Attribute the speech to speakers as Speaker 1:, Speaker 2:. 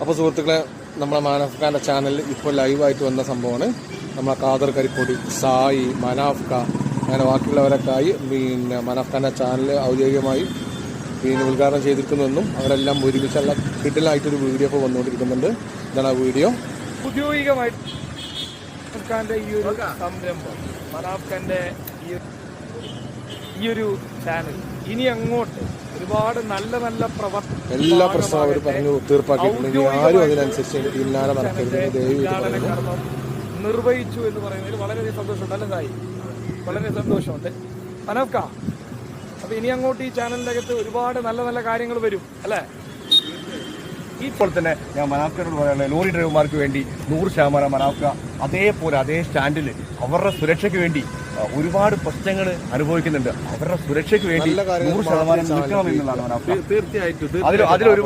Speaker 1: അപ്പോൾ സുഹൃത്തുക്കളെ, നമ്മളെ മനാഫ് ഖാൻ്റെ ചാനലിൽ ഇപ്പോൾ ലൈവായിട്ട് വന്ന സംഭവമാണ്. നമ്മളെ ഖാദർ കരിക്കോടി, സായി, മനാഫ് ഖാൻ, അങ്ങനെ ബാക്കിയുള്ളവരൊക്കെ ആയി മനാഫ് ഖാൻ്റെ ചാനൽ ഔദ്യോഗികമായി ഉദ്ഘാടനം ചെയ്തിരിക്കുന്നതെന്നും അവരെല്ലാം ഒരുമിച്ചുള്ള കിഡിലായിട്ടൊരു വീഡിയോ ഇപ്പോൾ വന്നുകൊണ്ടിരിക്കുന്നുണ്ട്. ഇതാണ് ആ വീഡിയോ.
Speaker 2: ഔദ്യോഗികമായിട്ട് ഈ ഒരു സംരംഭം, മനാഫ് ഖാൻ്റെ ഈ ഒരു ചാനൽ ഇനി അങ്ങോട്ട് ഒരുപാട് നല്ല നല്ല
Speaker 1: എല്ലാ പ്രശ്നവും അവർ പറഞ്ഞു തീർപ്പാക്കിയിട്ടുണ്ട്. ആരും അതിനനുസരിച്ച് പിന്നാലെ നടക്കരുത്
Speaker 2: കർമ്മം നിർവഹിച്ചു എന്ന് പറയുന്നതിൽ വളരെയധികം സന്തോഷമുണ്ട്. നല്ലതായി, വളരെ സന്തോഷമുണ്ട് മനാഫ് ഖാൻ. അപ്പൊ ഇനി അങ്ങോട്ട് ഈ ചാനലിൻ്റെ അകത്ത് ഒരുപാട് നല്ല നല്ല കാര്യങ്ങൾ വരും അല്ലേ?
Speaker 3: ഇപ്പോൾ തന്നെ ഞാൻ മനാഫ് ഖാനോട് പറയാനുള്ളത്, ലോറി ഡ്രൈവർമാർക്ക് വേണ്ടി 100% മനാഫ് ഖാൻ അതേപോലെ അതേ സ്റ്റാൻഡിൽ അവരുടെ സുരക്ഷയ്ക്ക് വേണ്ടി ഒരുപാട് പ്രശ്നങ്ങൾ അനുഭവിക്കുന്നുണ്ട്. അവരുടെ സുരക്ഷയ്ക്ക് വേണ്ടി 100% നിൽക്കണം എന്നുള്ളതാണ് മനാഫ് ഖാൻ.
Speaker 1: തീർച്ചയായിട്ടും
Speaker 3: അതിൽ ഒരുപാട്